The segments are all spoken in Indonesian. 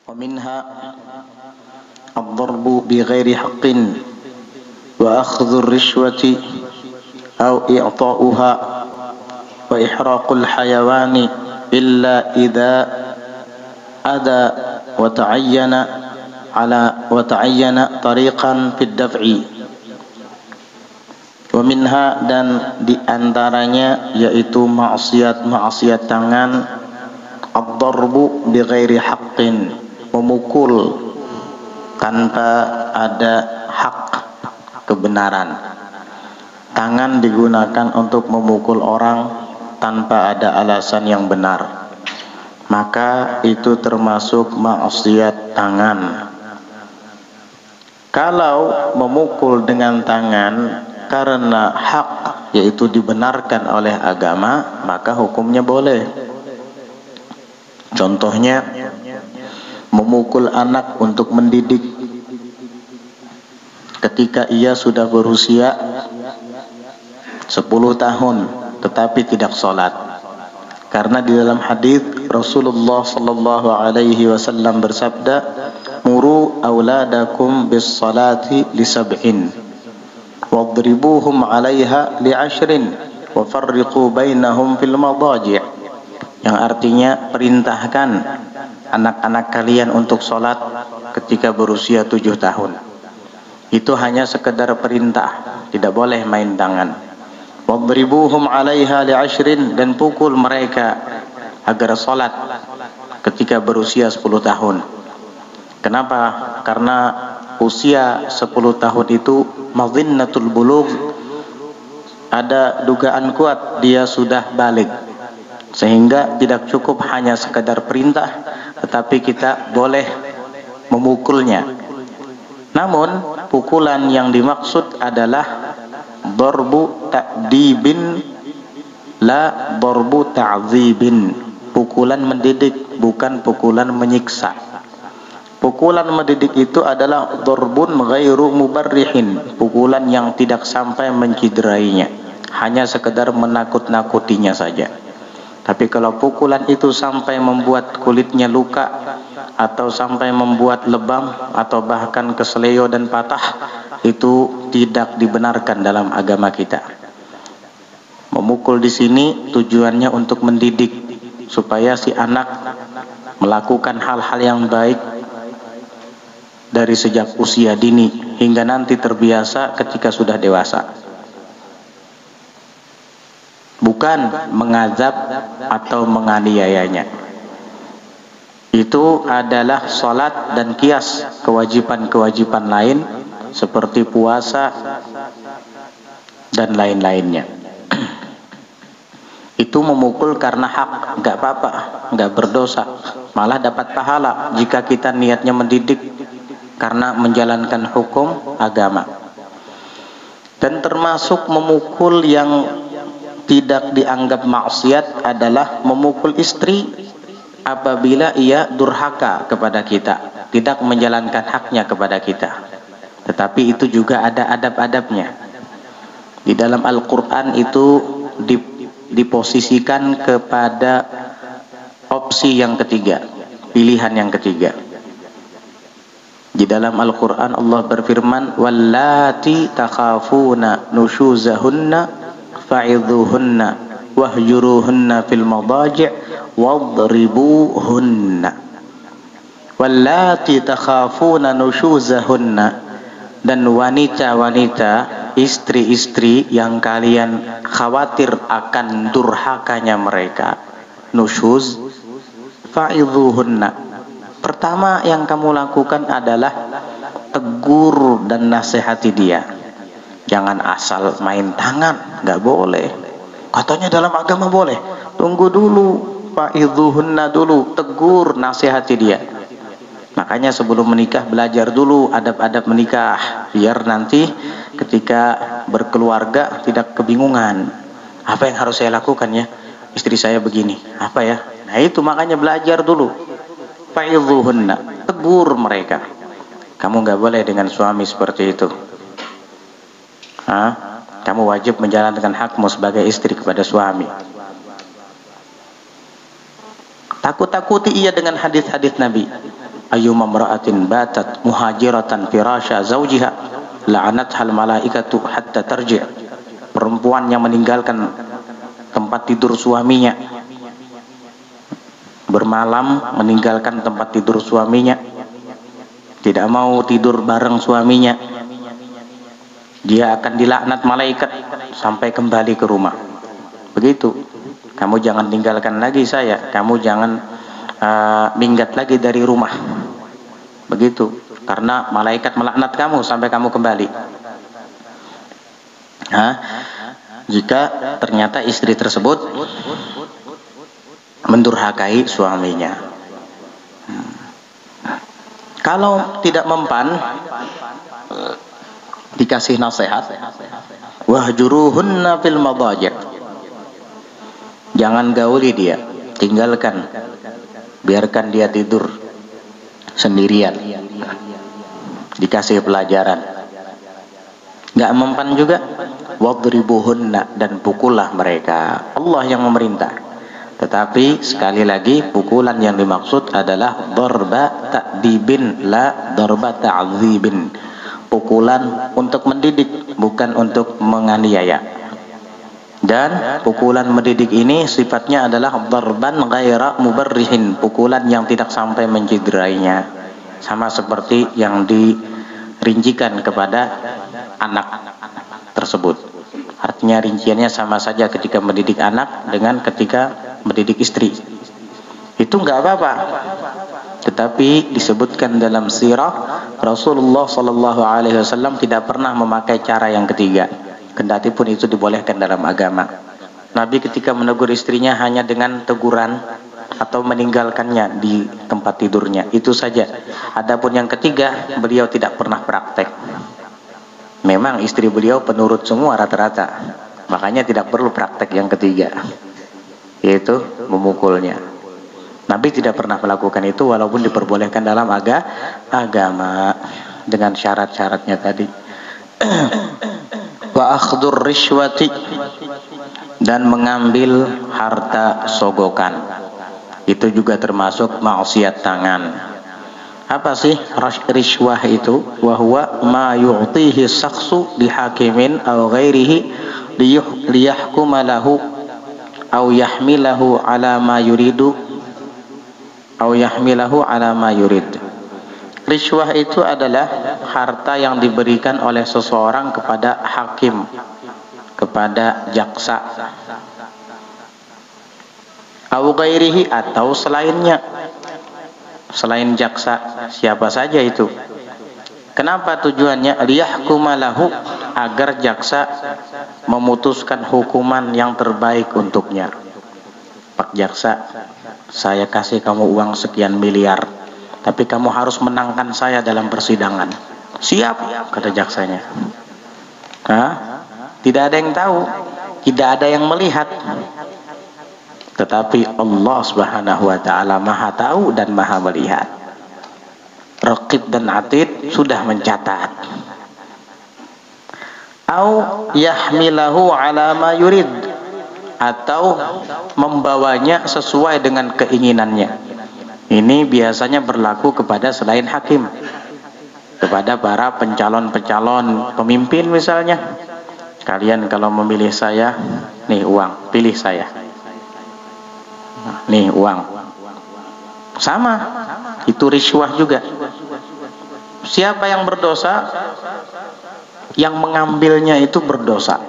ومنها الضرب بغير حق وأخذ الرشوة أو إعطاؤها وإحراق الحيوان إلا إذا أدى وتعين طريقا في الدفع. ومنها, dan diantaranya yaitu maksiat tangan, ad-darbu bighairi haqqin, memukul tanpa ada hak, kebenaran. Tangan digunakan untuk memukul orang tanpa ada alasan yang benar, maka itu termasuk maksiat tangan. Kalau memukul dengan tangan karena hak, yaitu dibenarkan oleh agama, maka hukumnya boleh. Contohnya, memukul anak untuk mendidik ketika ia sudah berusia 10 tahun tetapi tidak sholat. Karena di dalam hadis Rasulullah sallallahu alaihi wasallam bersabda, "Muru auladakum bis salati li sab'in wadribuhum 'alaiha li 'ashrin wa farriqu bainahum fil madaji'." Yang artinya, perintahkan anak-anak kalian untuk sholat ketika berusia 7 tahun. Itu hanya sekedar perintah, tidak boleh main tangan. Wadribuhum 'alaiha li 'ashrin, dan pukul mereka agar sholat ketika berusia 10 tahun. Kenapa? Karena usia 10 tahun itu madhinnatul bulugh, ada dugaan kuat dia sudah balik, sehingga tidak cukup hanya sekedar perintah, tetapi kita boleh memukulnya. Namun pukulan yang dimaksud adalah darbu ta'dibin, la darbu ta'dzibin, pukulan mendidik, bukan pukulan menyiksa. Pukulan mendidik itu adalah darbun ghairu mubarrihin, pukulan yang tidak sampai menciderainya, hanya sekedar menakut-nakutinya saja. Tapi kalau pukulan itu sampai membuat kulitnya luka, atau sampai membuat lebam, atau bahkan keseleo dan patah, itu tidak dibenarkan dalam agama kita. Memukul di sini tujuannya untuk mendidik, supaya si anak melakukan hal-hal yang baik dari sejak usia dini hingga nanti terbiasa ketika sudah dewasa. Bukan mengazab atau menganiayanya. Itu adalah salat dan qiyas kewajiban-kewajiban lain seperti puasa dan lain-lainnya. Itu memukul karena hak, enggak apa-apa, enggak berdosa, malah dapat pahala jika kita niatnya mendidik karena menjalankan hukum agama. Dan termasuk memukul yang tidak dianggap maksiat adalah memukul istri apabila ia durhaka kepada kita, tidak menjalankan haknya kepada kita. Tetapi itu juga ada adab-adabnya. Di dalam Al-Quran itu diposisikan kepada opsi yang ketiga, pilihan yang ketiga. Di dalam Al-Quran Allah berfirman, "Wallati takhafuna nushuzahunna fa'idhuhunna wahjuruhunna fil madaji' wadribuhunna." Wallati takhafuna nushuzahunna, dan wanita-wanita, istri-istri yang kalian khawatir akan durhakanya mereka, nusyuz, fa'idhuhunna. Pertama yang kamu lakukan adalah tegur dan nasihati dia. Jangan asal main tangan, nggak boleh. Katanya dalam agama boleh. Tunggu dulu, fa'idhuhunna dulu, tegur, nasihati dia. Makanya sebelum menikah belajar dulu adab-adab menikah, biar nanti ketika berkeluarga tidak kebingungan. Apa yang harus saya lakukan ya? Istri saya begini, apa ya? Nah itu makanya belajar dulu. Fa'idhuhunna, tegur mereka. Kamu nggak boleh dengan suami seperti itu. Kamu wajib menjalankan hakmu sebagai istri kepada suami. Takut-takuti ia dengan hadis-hadis Nabi. ayyuma imra'atin batat muhajiratan firasya zawjiha la'anathal malaikatu hatta tarji'. Perempuan yang meninggalkan tempat tidur suaminya, bermalam meninggalkan tempat tidur suaminya, tidak mau tidur bareng suaminya, dia akan dilaknat malaikat sampai kembali ke rumah. Begitu. Kamu jangan tinggalkan lagi saya, kamu jangan minggat lagi dari rumah. Begitu. Karena malaikat melaknat kamu sampai kamu kembali. Jika ternyata istri tersebut mendurhakai suaminya. Kalau tidak mempan, dikasih nasihat, wahjuruhunna fil madaji'. Jangan gauli dia, tinggalkan, biarkan dia tidur sendirian. Dikasih pelajaran. Nggak mempan juga, wadribuhunna, dan pukullah mereka. Allah yang memerintah. Tetapi sekali lagi, pukulan yang dimaksud adalah darba ta'dibin, la darba ta'dzibin. Pukulan untuk mendidik, bukan untuk menganiaya. Dan pukulan mendidik ini sifatnya adalah darban ghaira mubarrihin, pukulan yang tidak sampai menciderainya. Sama seperti yang dirincikan kepada anak tersebut. Artinya rinciannya sama saja ketika mendidik anak dengan ketika mendidik istri. Itu enggak apa-apa. Tetapi disebutkan dalam sirah, Rasulullah SAW tidak pernah memakai cara yang ketiga. Kendati pun itu dibolehkan dalam agama. Nabi ketika menegur istrinya hanya dengan teguran atau meninggalkannya di tempat tidurnya, itu saja. Adapun yang ketiga, beliau tidak pernah praktek. Memang istri beliau penurut semua rata-rata, makanya tidak perlu praktek yang ketiga, yaitu memukulnya. Nabi tidak pernah melakukan itu walaupun diperbolehkan dalam agama dengan syarat-syaratnya tadi. Wa akhdhur rishwati, dan mengambil harta sogokan. Itu juga termasuk maksiat tangan. Apa sih rishwah itu? Wa huwa ma yu'tihi shakhsu li hakimin aw ghairihi liyahkuma lahu aw yahmilahu ala ma yuridu aw yahmilahu ala ma yurid. Rishwah itu adalah harta yang diberikan oleh seseorang kepada hakim, kepada jaksa, aw ghairihi, atau selainnya, selain jaksa, siapa saja itu. Kenapa tujuannya? Liyahkuma lahu, agar jaksa memutuskan hukuman yang terbaik untuknya. Pak jaksa, saya kasih kamu uang sekian miliar, tapi kamu harus menangkan saya dalam persidangan. Siap, kata jaksanya. Tidak ada yang tahu, tidak ada yang melihat. Tetapi Allah Subhanahu wa ta'ala maha tahu dan maha melihat. Raqib dan Atid sudah mencatat. Au yahmilahu ala ma yurid, atau membawanya sesuai dengan keinginannya. Ini biasanya berlaku kepada selain hakim, kepada para pencalon-pencalon pemimpin misalnya. Kalian kalau memilih saya, nih uang, pilih saya. Nih uang. Sama, itu rishwah juga. Siapa yang berdosa? Yang mengambilnya itu berdosa.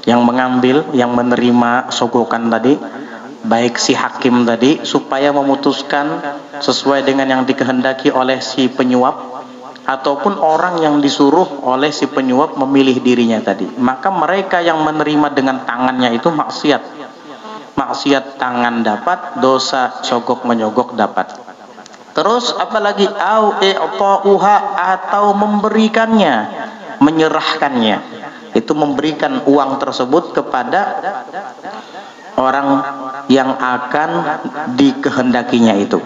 Yang mengambil, yang menerima sogokan tadi, baik si hakim tadi, supaya memutuskan sesuai dengan yang dikehendaki oleh si penyuap, ataupun orang yang disuruh oleh si penyuap memilih dirinya tadi. Maka mereka yang menerima dengan tangannya itu maksiat. Maksiat tangan dapat, dosa sogok menyogok dapat. Terus apalagi au i'ta'uha, atau memberikannya, menyerahkannya. Itu memberikan uang tersebut kepada orang yang akan dikehendakinya itu.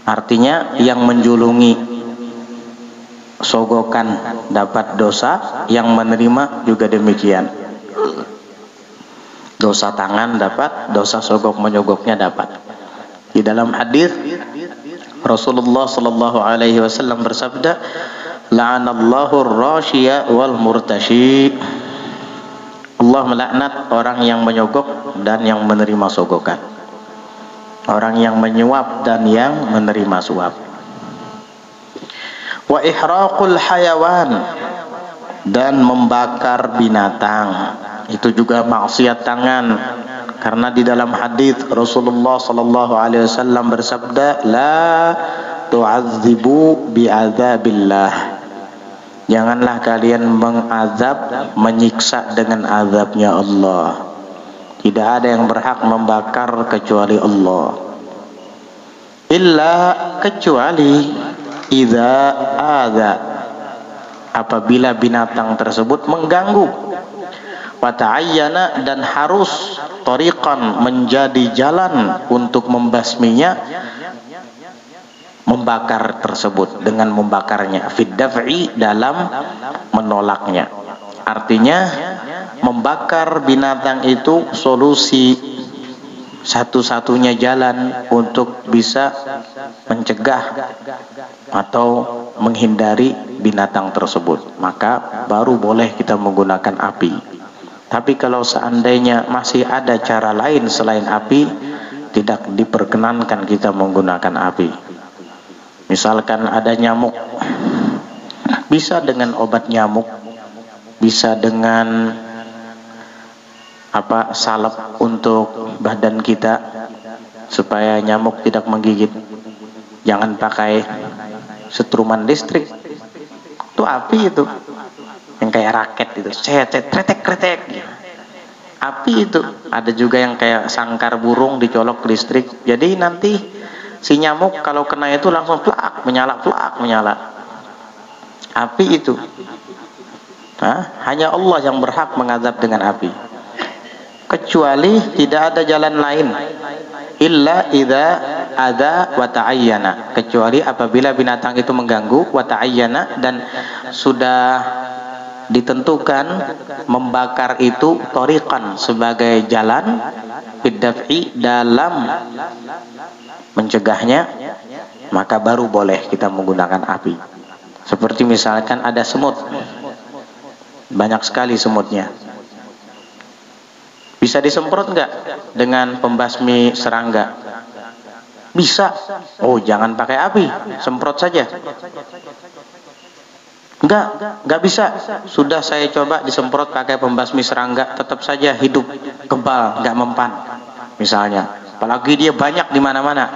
Artinya yang menjulungi sogokan dapat dosa, yang menerima juga demikian. Dosa tangan dapat, dosa sogok menyogoknya dapat. Di dalam hadis Rasulullah sallallahu alaihi wasallam bersabda, la'anallahu ar-rashiya wal murtashi. Allah melaknat orang yang menyogok dan yang menerima sogokan, orang yang menyuap dan yang menerima suap. Wa ihraqul hayawan, dan membakar binatang, itu juga maksiat tangan. Karena di dalam hadis Rasulullah sallallahu alaihi wasallam bersabda, la tu'adzibu bi'adzabillah, janganlah kalian mengazab, menyiksa dengan azabnya Allah. Tidak ada yang berhak membakar kecuali Allah. Illa, kecuali idza adza, apabila binatang tersebut mengganggu. Wa ta'ayyana, dan harus tariqan, menjadi jalan untuk membasminya, membakar tersebut dengan membakarnya, fid daf'i, dalam menolaknya. Artinya membakar binatang itu solusi satu-satunya jalan untuk bisa mencegah atau menghindari binatang tersebut, maka baru boleh kita menggunakan api. Tapi kalau seandainya masih ada cara lain selain api, tidak diperkenankan kita menggunakan api. Misalkan ada nyamuk, bisa dengan obat nyamuk, bisa dengan salep untuk badan kita supaya nyamuk tidak menggigit. Jangan pakai setruman listrik, itu api itu, yang kayak raket itu, kretek api itu. Ada juga yang kayak sangkar burung dicolok listrik, jadi nanti si nyamuk kalau kena itu langsung plak menyala. Api itu, hanya Allah yang berhak mengazab dengan api, kecuali tidak ada jalan lain. Illa idza ada wa ta'ayyana, kecuali apabila binatang itu mengganggu, wa ta'ayyana, dan sudah ditentukan membakar itu tariqan, sebagai jalan, bid'af'i, dalam mencegahnya, maka baru boleh kita menggunakan api. Seperti misalkan ada semut, banyak sekali semutnya, bisa disemprot enggak dengan pembasmi serangga? Bisa. Oh, jangan pakai api, semprot saja. Enggak bisa. Sudah saya coba disemprot pakai pembasmi serangga, tetap saja hidup kebal, enggak mempan misalnya. Apalagi dia banyak di mana-mana.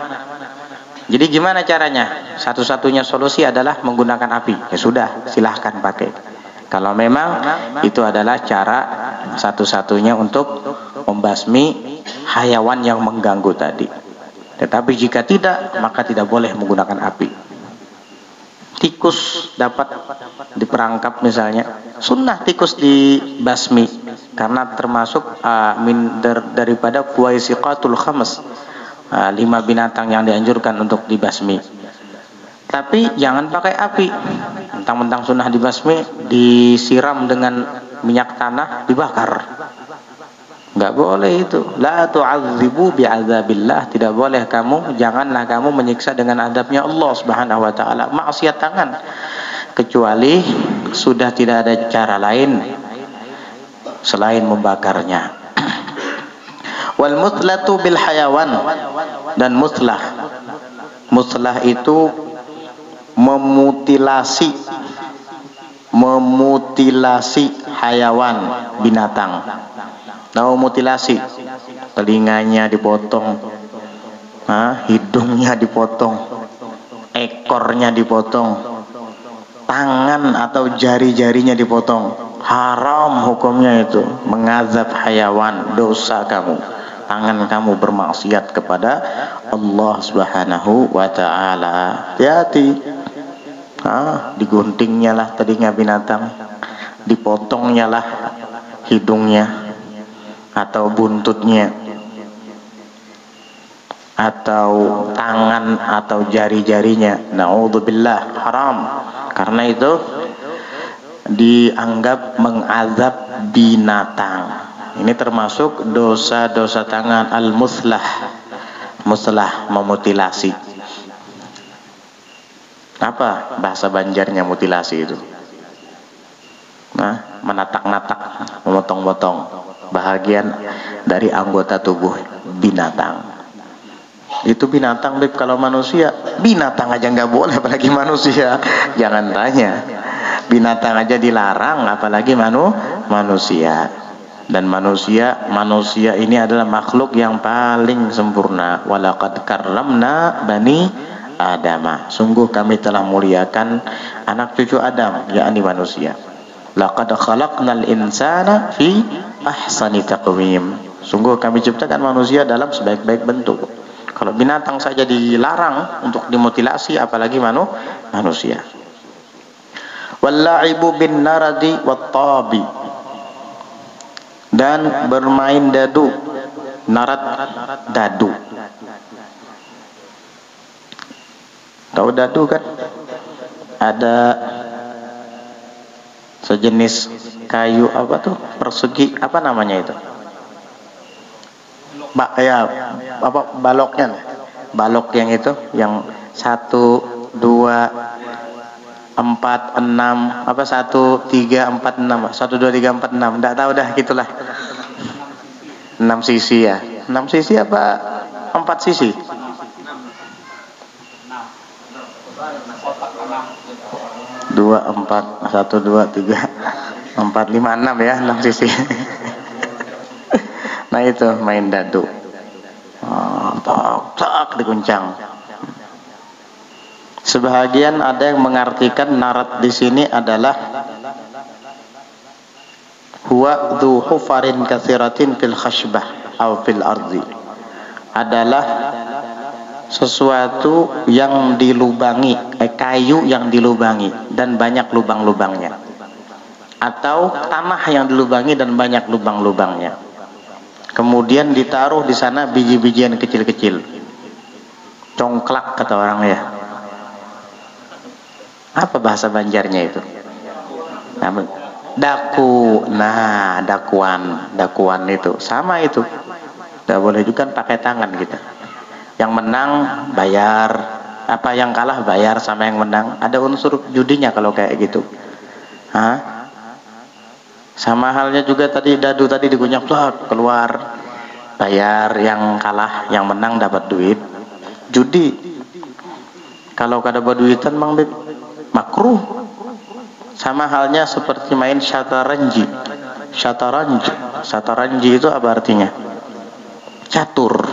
Jadi gimana caranya? Satu-satunya solusi adalah menggunakan api. Ya sudah, silahkan pakai. Kalau memang itu adalah cara satu-satunya untuk membasmi hayawan yang mengganggu tadi. Tetapi jika tidak, maka tidak boleh menggunakan api. Tikus dapat diperangkap misalnya, sunnah tikus dibasmi, karena termasuk daripada kuwaisiqatul khams, 5 binatang yang dianjurkan untuk dibasmi. Tapi jangan pakai api. Mentang-mentang sunnah dibasmi, disiram dengan minyak tanah, dibakar. Enggak boleh itu. La tu'adzibu bi'adzabillah, tidak boleh kamu, janganlah kamu menyiksa dengan adabnya Allah Subhanahu wa taala. Maksiat tangan, kecuali sudah tidak ada cara lain selain membakarnya. Wal mutlatu bil hayawan, dan mutlah itu memutilasi hayawan, binatang. Tahu mutilasi? Telinganya dipotong, hidungnya dipotong, ekornya dipotong, tangan atau jari-jarinya dipotong. Haram hukumnya itu, mengazab hayawan, dosa kamu. Tangan kamu bermaksiat kepada Allah Subhanahu wa taala. Hati-hati. Diguntingnya lah telinga binatang, dipotongnya lah hidungnya atau buntutnya, atau tangan atau jari-jarinya. Na'udzubillah, haram. Karena itu dianggap mengazab binatang. Ini termasuk dosa-dosa tangan, al-muslah, memutilasi. Apa bahasa Banjarnya mutilasi itu? Nah, menatak-natak, memotong-motong bahagian dari anggota tubuh binatang. Itu binatang, Beb. Kalau manusia, binatang aja nggak boleh, apalagi manusia. Jangan tanya. Binatang aja dilarang, apalagi manusia. Dan manusia ini adalah makhluk yang paling sempurna. Walaqad karramna bani Adam. Sungguh kami telah muliakan anak cucu Adam, yakni manusia. Laqad khalaqnal insana fi ahsani taqwim. Sungguh kami ciptakan manusia dalam sebaik-baik bentuk. Kalau binatang saja dilarang untuk dimutilasi, apalagi manusia. Walla'ibu bin naradi wattabi, dan bermain dadu. Narad, dadu. Tahu dadu kan? Ada sejenis kayu apa tuh, persegi, apa namanya itu? Baloknya, balok yang itu, yang 1, 2, 4, 6, apa 1, 3, 4, 6, 1, 2, 3, 4, 6, enggak tahu dah, gitulah. 6 sisi ya. 6 sisi apa 4 sisi? 2, 4, 1, 2, 3, 4, 5, 6 ya, 6 sisi. Nah itu main dadu. Tak diguncang. Sebahagian ada yang mengartikan narat di sini adalah huwa dzu hufarin katsiratin fil khashbah aw fil ardi. Adalah sesuatu yang dilubangi, kayu yang dilubangi dan banyak lubang-lubangnya, atau tanah yang dilubangi dan banyak lubang-lubangnya. Kemudian ditaruh di sana biji-bijian kecil-kecil. Congklak kata orang ya. Apa bahasa Banjarnya itu? Daku. Nah, dakuan itu sama itu. Tidak boleh juga pakai tangan gitu. Yang menang bayar, apa yang kalah bayar sama yang menang. Ada unsur judinya kalau kayak gitu. Hah? Sama halnya juga tadi dadu tadi digunyah keluar, bayar, yang kalah, yang menang dapat duit. Judi kalau kada berduitan mang Beb, makruh. Sama halnya seperti main syataranji. Syataranji itu apa artinya? Catur.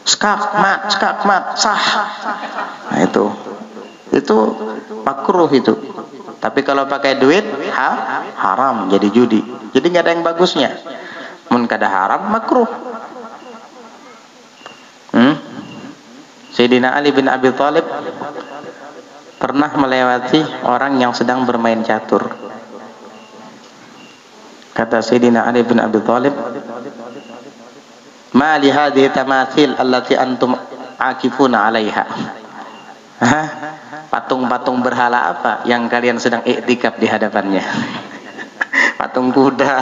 Skakmat, sah. Nah itu makruh itu. Tapi kalau pakai duit haram, jadi judi. Jadi nggak ada yang bagusnya. Mun kada haram makruh. Sayyidina Ali bin Abi Thalib pernah melewati orang yang sedang bermain catur. Kata Sayyidina Ali bin Abi Thalib, "Ma li hadhihi tamathil allati antum akifuna 'alaiha." Patung-patung berhala apa yang kalian sedang iktikaf di hadapannya? Patung kuda,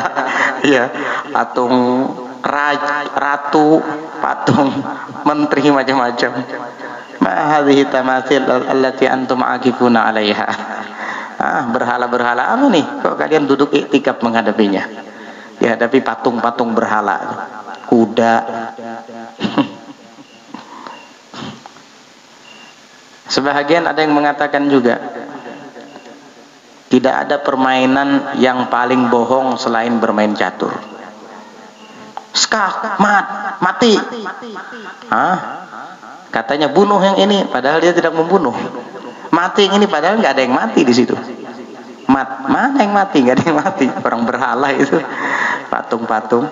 ya, patung ratu, patung menteri, macam-macam. Ma hadhihi tamathil allati antum akifuna 'alaiha. Berhala-berhala apa nih? Kok kalian duduk iktikaf menghadapinya? Dihadapi patung-patung berhala, kuda. Sebahagian ada yang mengatakan juga tidak ada permainan yang paling bohong selain bermain catur. Mati. Katanya bunuh yang ini, padahal dia tidak membunuh. Mati yang ini, padahal nggak ada yang mati di situ. Mana yang mati? Nggak ada yang mati. Orang berhala itu, patung-patung.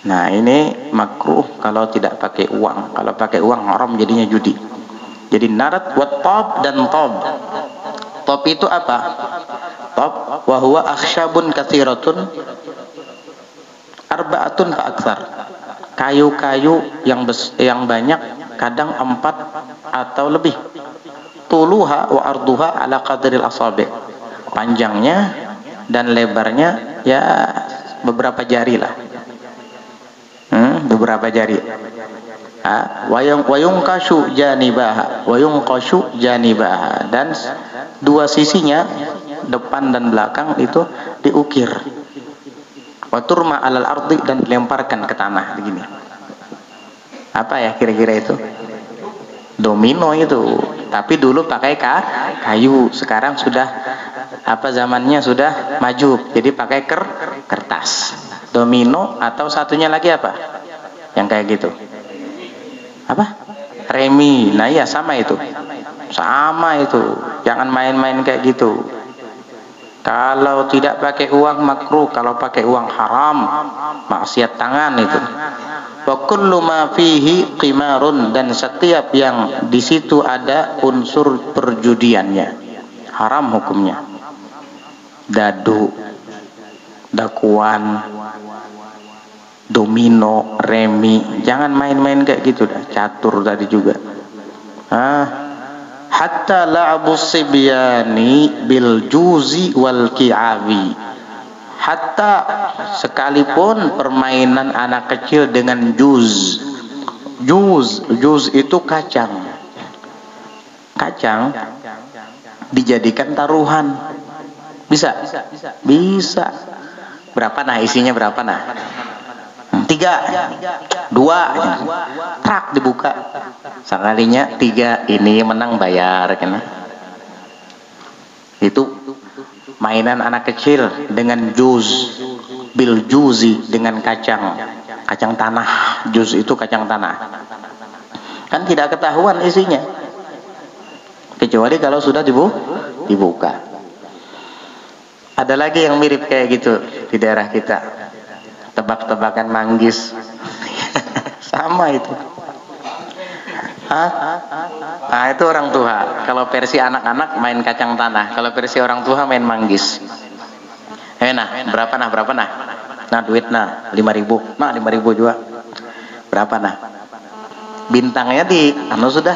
Nah ini makruh kalau tidak pakai uang. Kalau pakai uang haram, jadinya judi. Jadi narat, wattab, dan tob. Tob itu apa? Tob wa huwa akhsyabun katsiratun arba'atun fa aktsar. Kayu-kayu yang banyak, kadang 4 atau lebih. Tuluha wa arduha ala qadril asabi'. Panjangnya dan lebarnya ya beberapa jari lah. Beberapa jari. Wayungkashu janibaha, dan dua sisinya depan dan belakang itu diukir. Waturma alal ardi, dan dilemparkan ke tanah begini. Apa ya kira-kira itu? Domino itu. Tapi dulu pakai kayu, sekarang sudah zamannya sudah maju, jadi pakai kertas. Domino, atau satunya lagi apa? Yang kayak gitu. Apa? Remi. Nah iya, sama itu. Jangan main-main kayak gitu. Kalau tidak pakai uang makruh, kalau pakai uang haram, maksiat tangan itu. Wa kullu ma fihi qimarun, dan setiap yang di situ ada unsur perjudiannya, haram hukumnya. Dadu, dakuan, domino, remi, jangan main-main kayak gitu dah. Catur tadi juga. Hatta la'abus sibyani bil juzi wal ki'awi. Hatta sekalipun permainan anak kecil dengan juz. Juz itu kacang. Kacang dijadikan taruhan. Bisa? Bisa. Berapa nah isinya, berapa nah? 3, 2, trak dibuka. Sekalinya 3, ini menang bayar kan. Itu mainan anak kecil dengan juz, bil juzi, dengan kacang tanah. Juz itu kacang tanah. Kan tidak ketahuan isinya, kecuali kalau sudah dibuka. Ada lagi yang mirip kayak gitu di daerah kita, tebak-tebakan manggis. Sama itu. Itu orang tua. Kalau versi anak-anak main kacang tanah, kalau versi orang tua main manggis. Berapa nah? Nah, duit nah 5.000. Nah, 5.000 juga. Berapa nah? Bintangnya sudah.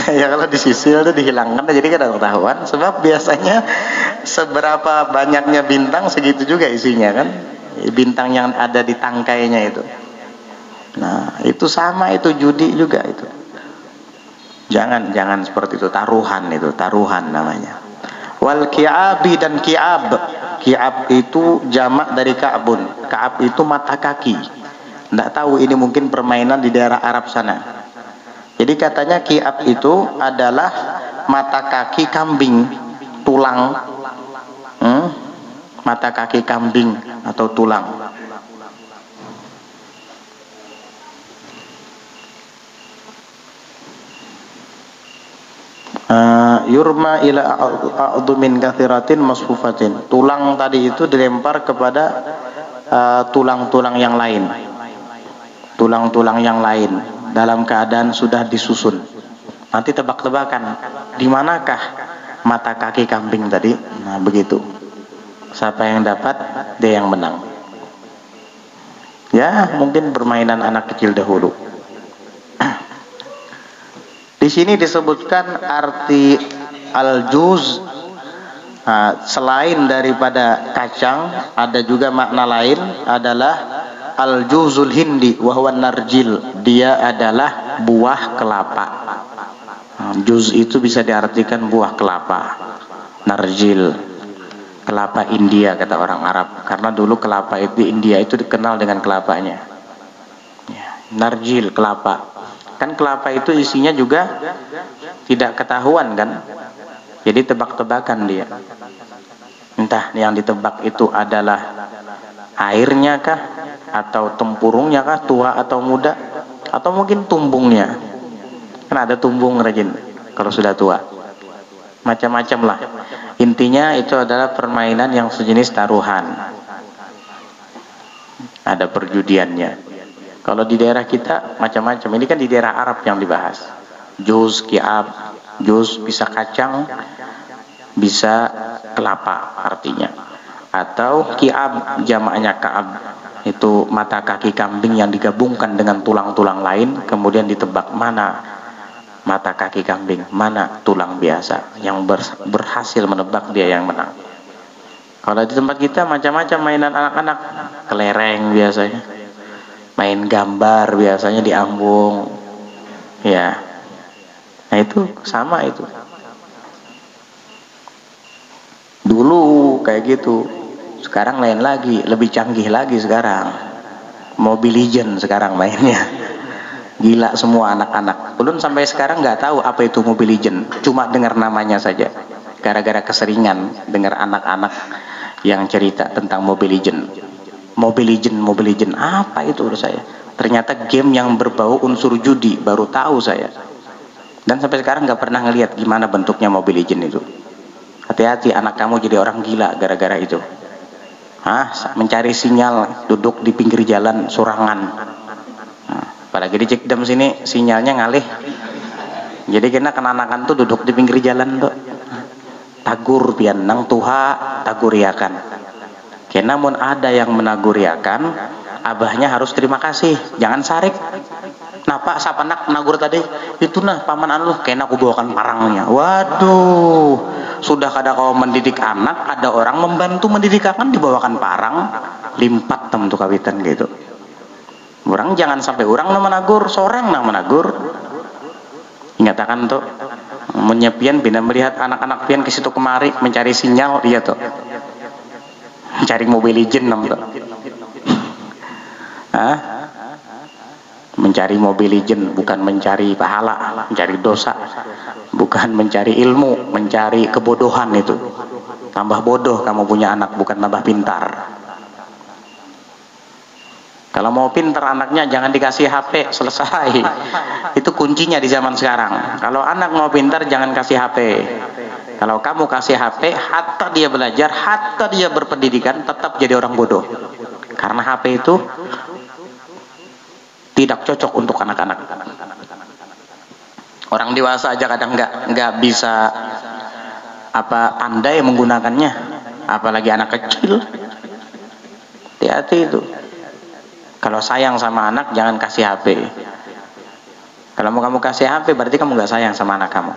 Ya kalau disisil itu dihilangkan, jadi kan ketahuan. Sebab biasanya seberapa banyaknya bintang, segitu juga isinya kan. Bintang yang ada di tangkainya itu. Nah, itu sama, itu judi juga itu. Jangan seperti itu. Taruhan namanya. Wal ki'abi, dan ki'ab. Ki'ab itu jamak dari ka'bun. Ka'ab itu mata kaki. Nggak tahu, ini mungkin permainan di daerah Arab sana. Jadi katanya ki'ab itu adalah mata kaki kambing, tulang. Mata kaki kambing atau tulang. Yurma ila a'dumin kathiratin masfufatin. Tulang tadi itu dilempar kepada tulang-tulang yang lain. Tulang-tulang yang lain dalam keadaan sudah disusun. Nanti tebak-tebakan, di manakah mata kaki kambing tadi? Nah, begitu. Siapa yang dapat, dia yang menang. Ya, mungkin permainan anak kecil dahulu. Di sini disebutkan arti al-juz. Selain daripada kacang, ada juga makna lain, adalah al-juzul hindi wa huwa narjil. Dia adalah buah kelapa. Juz itu bisa diartikan buah kelapa. Narjil, kelapa India kata orang Arab, karena dulu kelapa itu di India itu dikenal dengan kelapanya. Narjil, kelapa. Kan kelapa itu isinya juga tidak ketahuan kan. Jadi tebak-tebakan dia. Entah yang ditebak itu adalah airnya kah, atau tempurungnya kah, tua atau muda, atau mungkin tumbungnya. Kan ada tumbung rajin kalau sudah tua. Macam-macam lah. Intinya itu adalah permainan yang sejenis taruhan. Ada perjudiannya. Kalau di daerah kita macam-macam. Ini kan di daerah Arab yang dibahas. Juz, ki'ab. Juz bisa kacang, bisa kelapa artinya. Atau ki'ab, jamaknya ka'ab. Itu mata kaki kambing yang digabungkan dengan tulang-tulang lain, kemudian ditebak mana mata kaki kambing, mana tulang biasa. Yang berhasil menebak, dia yang menang. Kalau di tempat kita macam-macam mainan anak-anak. Kelereng biasanya. main gambar biasanya di ambung, ya. Nah itu sama itu. Dulu kayak gitu, sekarang lain lagi, lebih canggih lagi sekarang. Mobile Legends sekarang mainnya. Gila semua anak-anak. Belum sampai sekarang nggak tahu apa itu Mobile Legends, cuma dengar namanya saja. Gara-gara keseringan dengar anak-anak yang cerita tentang Mobile Legends. Mobile Legends, apa itu udah saya? Ternyata game yang berbau unsur judi, baru tahu saya. Dan sampai sekarang nggak pernah ngelihat gimana bentuknya Mobile Legends itu. Hati-hati anak kamu jadi orang gila gara-gara itu. Mencari sinyal, duduk di pinggir jalan sorangan. Apalagi di Cikdem sini sinyalnya ngalih. Jadi kena kenanakan tuh duduk di pinggir jalan tuh. Tagur pian nang tuha taguriakan. Namun ada yang menaguriakan, abahnya harus terima kasih, jangan sarik. Nah pak, siapa nak menagur tadi? Itu nah paman anu, kena aku bawakan parangnya. Waduh, sudah kada kau mendidik anak, ada orang membantu mendidik akan dibawakan parang, limpat tem tuh kawitan gitu. Orang jangan sampai orang na menagur, seorang na menagur. Ingatakan tuh, menyepian bina melihat anak-anak pian ke situ kemari mencari sinyal, iya tuh. Mencari Mobile Legends nam tuh. Mencari Mobile Legends bukan mencari pahala, mencari dosa, bukan mencari ilmu, mencari kebodohan itu. Tambah bodoh kamu punya anak, bukan tambah pintar. Kalau mau pintar anaknya jangan dikasih HP, selesai. Itu kuncinya di zaman sekarang. Kalau anak mau pintar jangan kasih HP. Kalau kamu kasih HP, hatta dia belajar, hatta dia berpendidikan, tetap jadi orang bodoh. Karena HP itu tidak cocok untuk anak-anak. Orang dewasa aja kadang nggak bisa pandai menggunakannya, apalagi anak kecil. Hati-hati itu. Kalau sayang sama anak jangan kasih HP. Kalau mau kamu kasih HP berarti kamu nggak sayang sama anak kamu.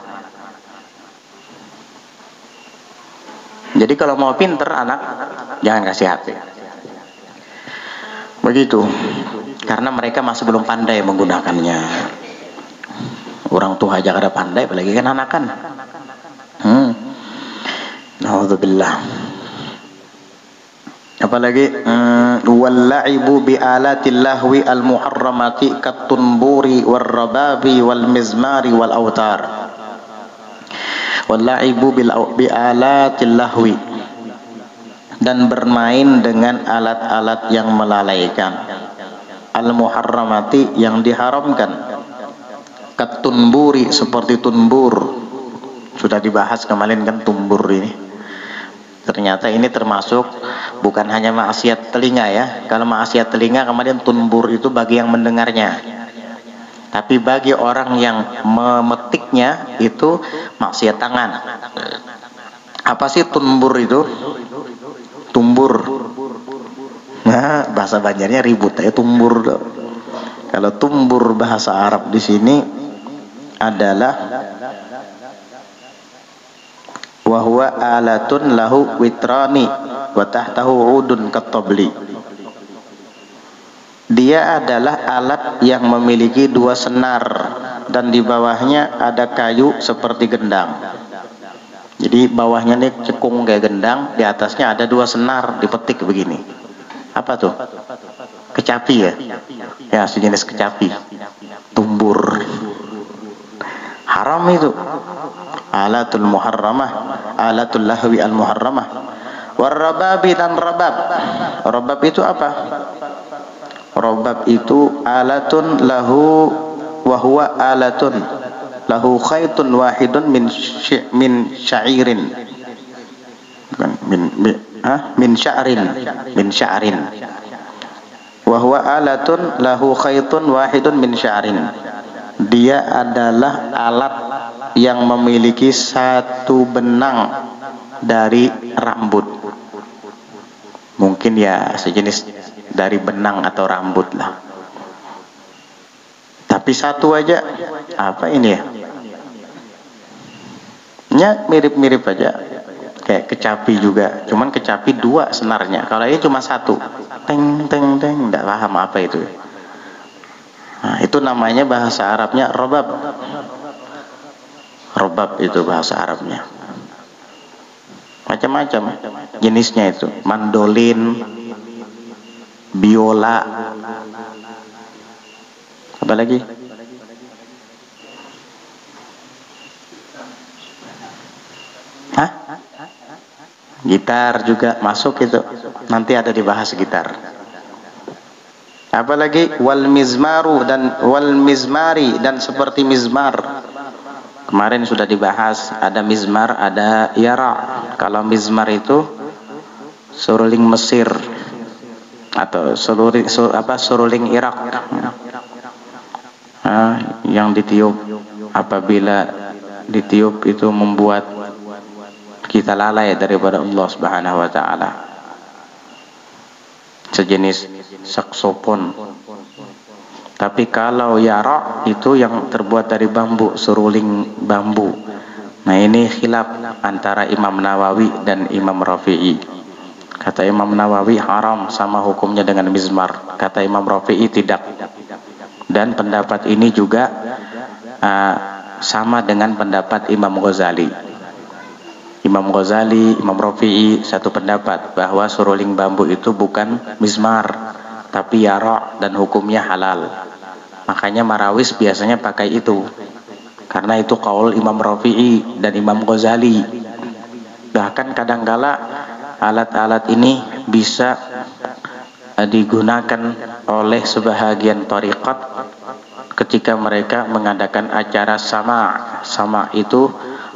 Jadi kalau mau pinter anak jangan kasih HP. Begitu. Karena mereka masih belum pandai menggunakannya. Orang tua aja kada pandai, apalagi kan anakan. Naudzubillah. Apalagi wal-la'ibu bi alatil lahwi al-muharramati kat-tunburi war-rababi wal-mizmari wal-autar. Wal-la'ibu bi alatil lahwi, dan bermain dengan alat-alat yang melalaikan, al-muharramati yang diharamkan, kat-tunburi seperti tunbur. Sudah dibahas kemarin kan tumbur ini. Ternyata ini termasuk bukan hanya maksiat telinga ya. Kalau maksiat telinga kemarin tunbur itu bagi yang mendengarnya. Tapi bagi orang yang memetiknya itu maksiat tangan. Apa sih tunbur itu? Tumbur. Nah, bahasa Banjarnya ribut ya tumbur. Kalau tumbur bahasa Arab di sini adalah wa huwa alatun lahu witrani wa tahtahu udun katabli. Dia adalah alat yang memiliki dua senar dan di bawahnya ada kayu seperti gendang. Jadi bawahnya nih cekung kayak gendang, di atasnya ada dua senar dipetik begini. Apa tuh? Kecapi ya? Ya, sejenis kecapi. Tumbur. Haram itu. Alatul muharramah, alatul lahwi al muharramah. Warrababi dan rabab. Rabab itu apa? Rabab itu alatun lahu wa huwa alatun lahu khaytun wahidun min sya'irin. Bukan min sya'rin. Wa huwa alatun lahu khaytun wahidun min sya'rin. Dia adalah alat yang memiliki satu benang dari rambut. Mungkin ya sejenis dari benang atau rambut lah. Tapi satu aja, apa ini ya? Ya mirip-mirip aja. Kayak kecapi juga, cuman kecapi dua senarnya. Kalau ini cuma satu. Teng teng teng, enggak paham apa itu. Nah, itu namanya bahasa Arabnya robab. Robab itu bahasa Arabnya. Macam-macam jenisnya itu. Mandolin, biola, apa lagi? Hah? Gitar juga masuk itu. Nanti ada dibahas gitar. Apalagi wal mizmaru dan wal mizmari dan seperti mizmar. Kemarin sudah dibahas, ada mizmar, ada yara. Kalau mizmar itu seruling Mesir atau seruling Irak. Yang ditiup, apabila ditiup itu membuat kita lalai daripada Allah Subhanahu wa taala. Sejenis saksofon. Tapi kalau yara itu yang terbuat dari bambu, seruling bambu. Nah, ini khilaf antara Imam Nawawi dan Imam Rafi'i. Kata Imam Nawawi haram sama hukumnya dengan mizmar. Kata Imam Rafi'i tidak. Dan pendapat ini juga sama dengan pendapat Imam Ghazali. Imam Ghazali, Imam Rafi'i satu pendapat bahwa seruling bambu itu bukan mizmar, tapi yara dan hukumnya halal. Makanya marawis biasanya pakai itu, karena itu qaul Imam Rafi'i dan Imam Ghazali. Bahkan kadangkala alat-alat ini bisa digunakan oleh sebahagian thariqat ketika mereka mengadakan acara sama itu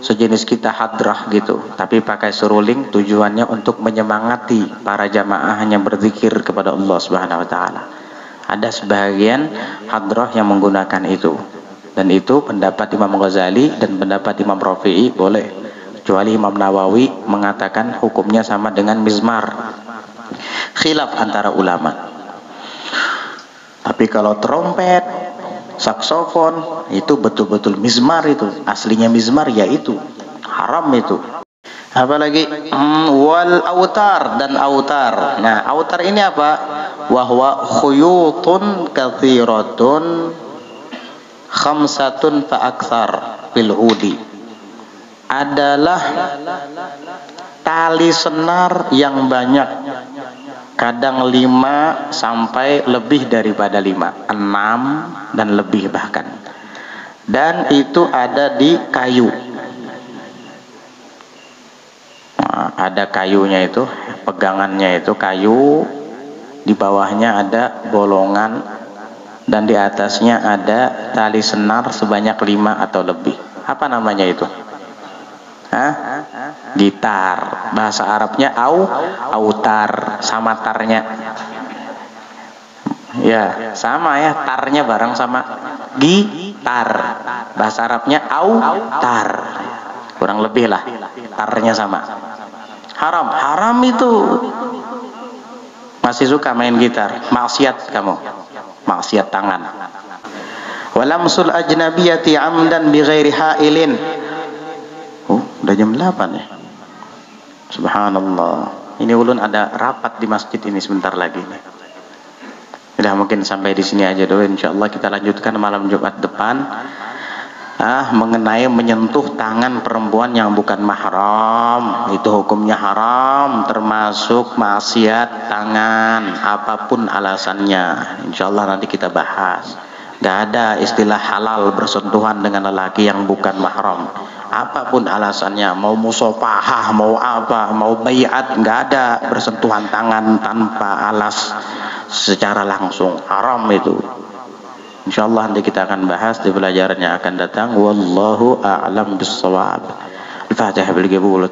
sejenis kita hadrah gitu, tapi pakai seruling, tujuannya untuk menyemangati para jamaah yang berzikir kepada Allah Subhanahu wa taala. Ada sebagian hadrah yang menggunakan itu, dan itu pendapat Imam Ghazali dan pendapat Imam Rafi'i boleh, kecuali Imam Nawawi mengatakan hukumnya sama dengan mizmar. Khilaf antara ulama. Tapi kalau trompet, saksofon itu betul-betul mizmar, itu aslinya mizmar, yaitu haram itu. Apalagi wal autar dan autar. Nah, autar ini apa? Wahwa khuyutun katsiratun khamsatun fa aktsar fil udi. Adalah tali senar yang banyak, kadang 5 sampai lebih daripada 5, 6 dan lebih bahkan. Dan itu ada di kayu. Nah, ada kayunya itu, pegangannya itu kayu, di bawahnya ada bolongan, dan di atasnya ada tali senar sebanyak 5 atau lebih. Apa namanya itu? Gitar. Bahasa Arabnya autar, sama tarnya. Ya, sama ya, tarnya bareng sama gitar. Bahasa Arabnya autar. Kurang lebih lah, tarnya sama. Haram itu. Masih suka main gitar? Maksiat kamu. Maksiat tangan. Walamsul ajnabiyati amdan bighairi hailin. Udah jam 8 ya. Subhanallah. Ini ulun ada rapat di masjid ini sebentar lagi nih. Udah, mungkin sampai di sini aja dulu. Insyaallah kita lanjutkan malam Jumat depan. Mengenai menyentuh tangan perempuan yang bukan mahram, itu hukumnya haram, termasuk maksiat tangan, apapun alasannya. Insyaallah nanti kita bahas. Gak ada istilah halal bersentuhan dengan lelaki yang bukan mahram. Apapun alasannya, mau musafahah, mau apa, mau baiat, nggak ada bersentuhan tangan tanpa alas secara langsung, haram itu. Insyaallah nanti kita akan bahas di pelajaran yang akan datang. Wallahu a'lam bissawab. Al-Fatihah bil qabul wa